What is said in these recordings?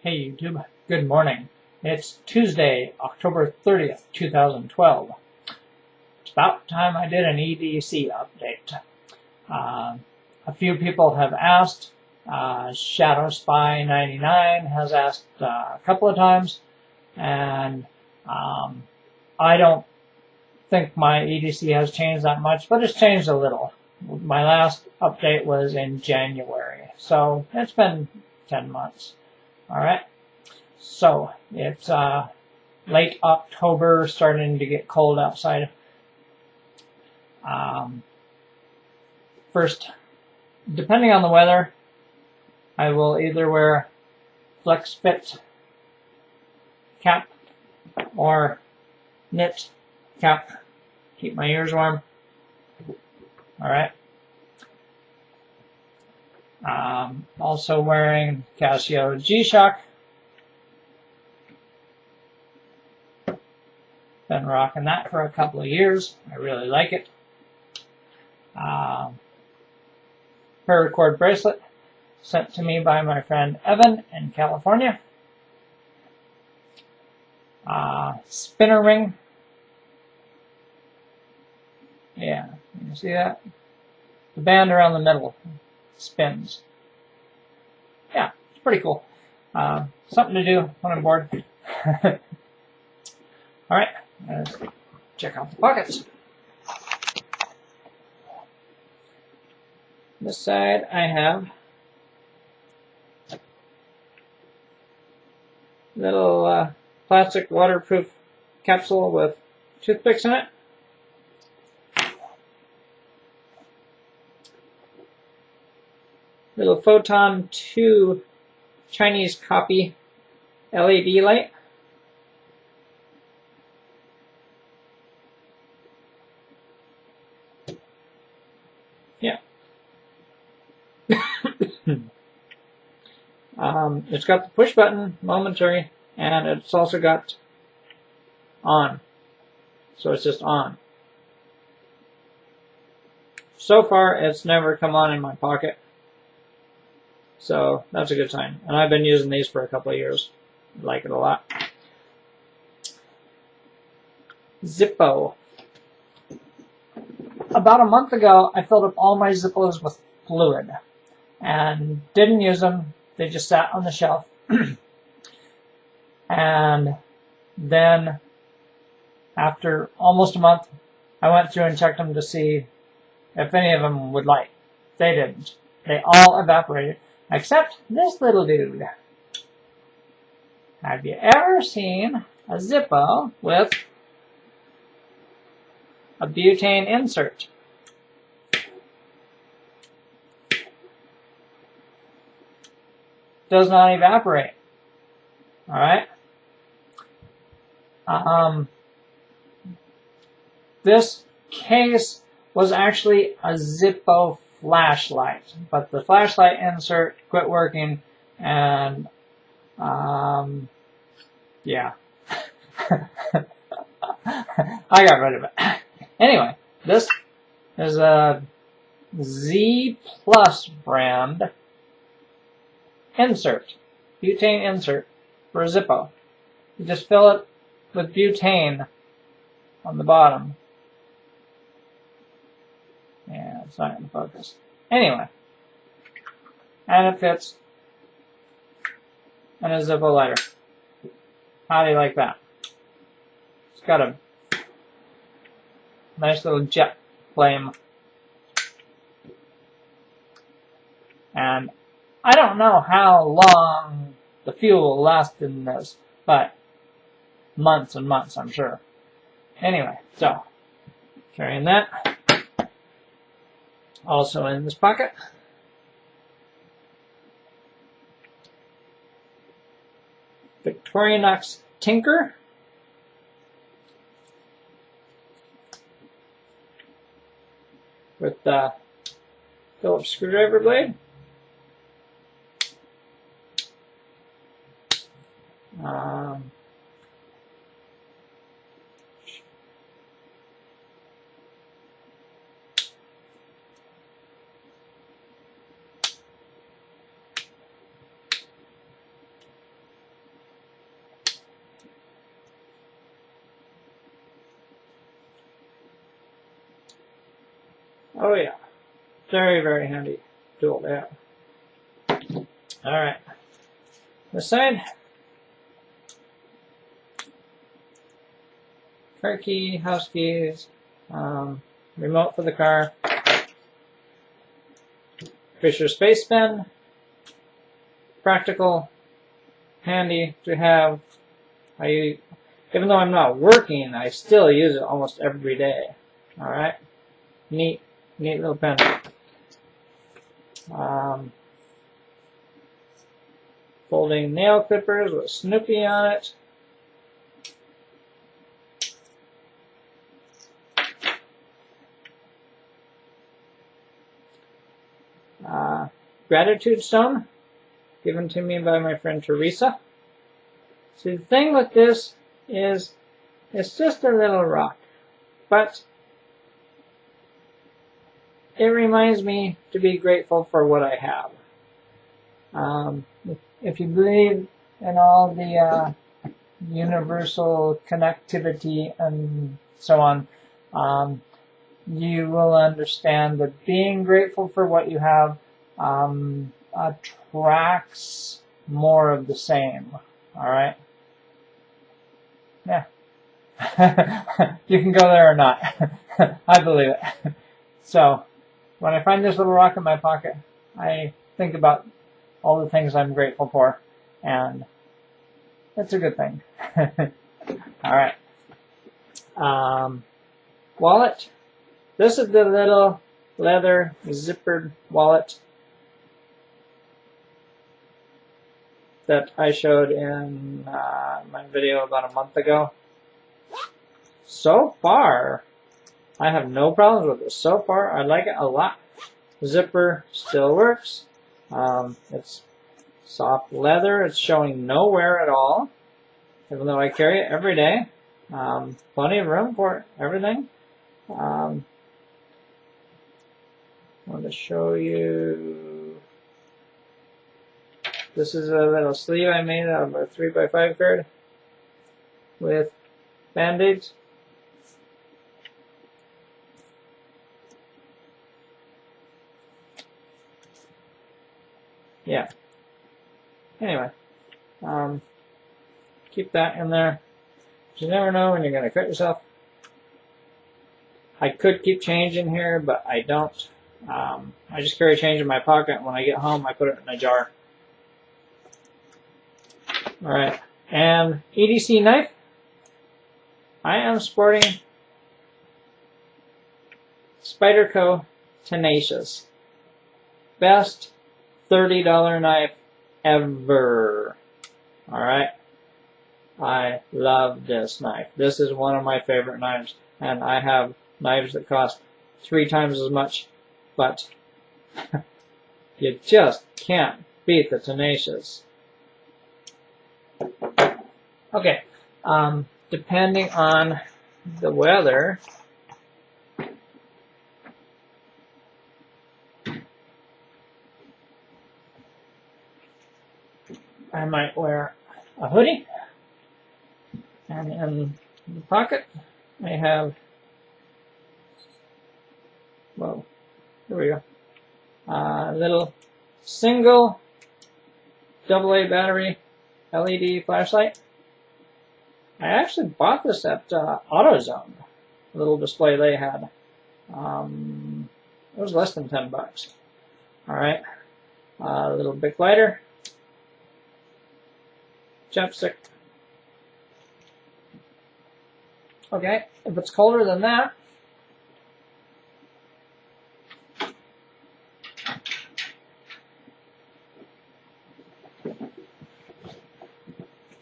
Hey YouTube, good morning. It's Tuesday, October 30th, 2012. It's about time I did an EDC update. A few people have asked. Shadow Spy 99 has asked a couple of times, and I don't think my EDC has changed that much, but it's changed a little. My last update was in January, so it's been 10 months. Alright, so it's late October, starting to get cold outside. First, depending on the weather, I will either wear flex fit cap or knit cap, keep my ears warm. Alright. Also wearing Casio G-Shock. Been rocking that for a couple of years. I really like it. Paracord bracelet sent to me by my friend Evan in California. Spinner ring. Yeah, you see that? The band around the middle spins. Yeah, it's pretty cool. Something to do when I'm bored. Alright, let's check out the pockets. This side I have little plastic waterproof capsule with toothpicks in it. Little Photon 2 Chinese copy LED light. Yeah. It's got the push button, momentary, and it's also got on. So it's just on. So far, it's never come on in my pocket. So that's a good sign. And I've been using these for a couple of years. I like it a lot. Zippo. About a month ago, I filled up all my Zippos with fluid and didn't use them. They just sat on the shelf. And then after almost a month, I went through and checked them to see if any of them would light. They didn't. They all evaporated. Except this little dude. Have you ever seen a Zippo with a butane insert? Does not evaporate. Alright? This case was actually a Zippo flashlight, but the flashlight insert quit working, and yeah. I got rid of it. Anyway, this is a Z Plus brand insert, butane insert for a Zippo. You just fill it with butane on the bottom. Yeah, it's not in focus. Anyway, and it fits in a Zippo lighter. How do you like that? It's got a nice little jet flame. And I don't know how long the fuel will last in this, but months and months, I'm sure. Anyway, so, carrying that. Also in this pocket, Victorinox Tinker. With the Phillips screwdriver blade. Oh yeah, very, very handy tool to have. Alright, this side. Car key, house keys, remote for the car, Fisher Space Pen, practical, handy to have. Even though I'm not working, I still use it almost every day. Alright, neat little pen. Folding nail clippers with Snoopy on it. Gratitude stone, given to me by my friend Teresa. So the thing with this is, it's just a little rock, but it reminds me to be grateful for what I have. If you believe in all the universal connectivity and so on, you will understand that being grateful for what you have attracts more of the same. Alright? Yeah. You can go there or not. I believe it. So, when I find this little rock in my pocket, I think about all the things I'm grateful for, and it's a good thing. Alright. Wallet. This is the little leather zippered wallet that I showed in my video about a month ago. So far, I have no problems with this. So far, I like it a lot. The zipper still works. It's soft leather. It's showing no wear at all, even though I carry it every day. Plenty of room for everything. I want to show you. This is a little sleeve I made out of a 3x5 card with band-aids. Yeah. Anyway, keep that in there. You never know when you're going to cut yourself. I could keep change in here, but I don't. I just carry change in my pocket. When I get home, I put it in a jar. Alright, and EDC knife. I am sporting Spyderco Tenacious. Best $30 knife ever. Alright, I love this knife. This is one of my favorite knives, and I have knives that cost 3 times as much, but you just can't beat the Tenacious. Okay, depending on the weather, I might wear a hoodie, and in the pocket I have, well, here we go, a little single AA battery LED flashlight. I actually bought this at AutoZone, a little display they had. It was less than $10. Alright, a little Bic lighter, chapstick. Okay, if it's colder than that,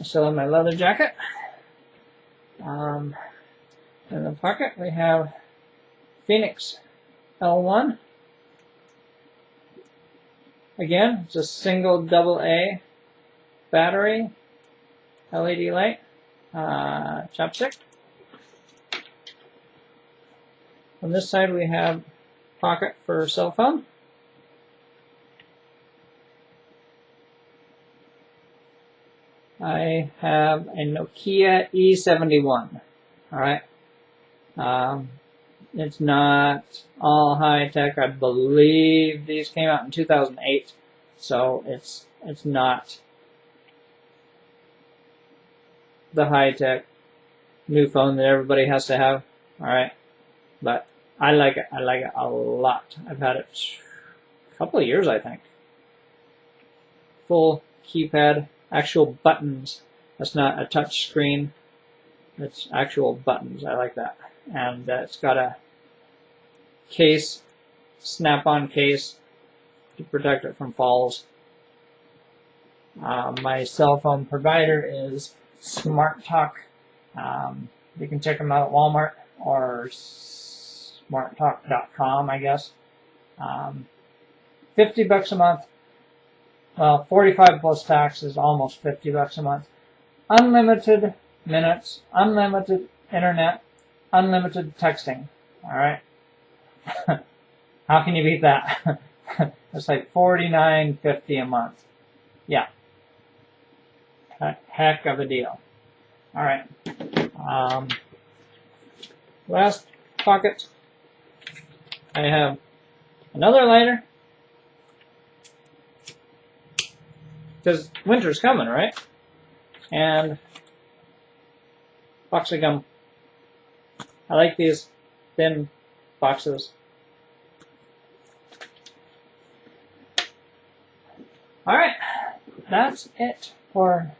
still in my leather jacket. In the pocket we have Phoenix L1. Again, it's a single AA battery, LED light, chopstick. On this side we have pocket for cell phone. I have a Nokia E71. Alright. It's not all high tech. I believe these came out in 2008, so it's not the high tech new phone that everybody has to have. All right, but I like it. I like it a lot. I've had it a couple of years, I think. Full keypad, actual buttons. That's not a touch screen. It's actual buttons. I like that. And it's got a case, snap-on case to protect it from falls. My cell phone provider is Smart Talk. You can check them out at Walmart or smarttalk.com, I guess. $50 a month. Well, 45 plus tax is almost $50 a month. Unlimited minutes, unlimited internet, unlimited texting. All right. How can you beat that? It's like $49.50 a month. Yeah. A heck of a deal. All right. Last pocket. I have another lighter. Because winter's coming, right? And box of gum. I like these thin boxes. Alright, that's it for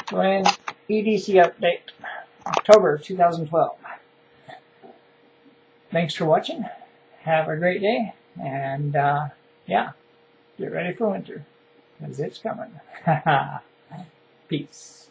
Duane EDC update, October 2012. Thanks for watching. Have a great day. And yeah, get ready for winter, because it's coming. Peace.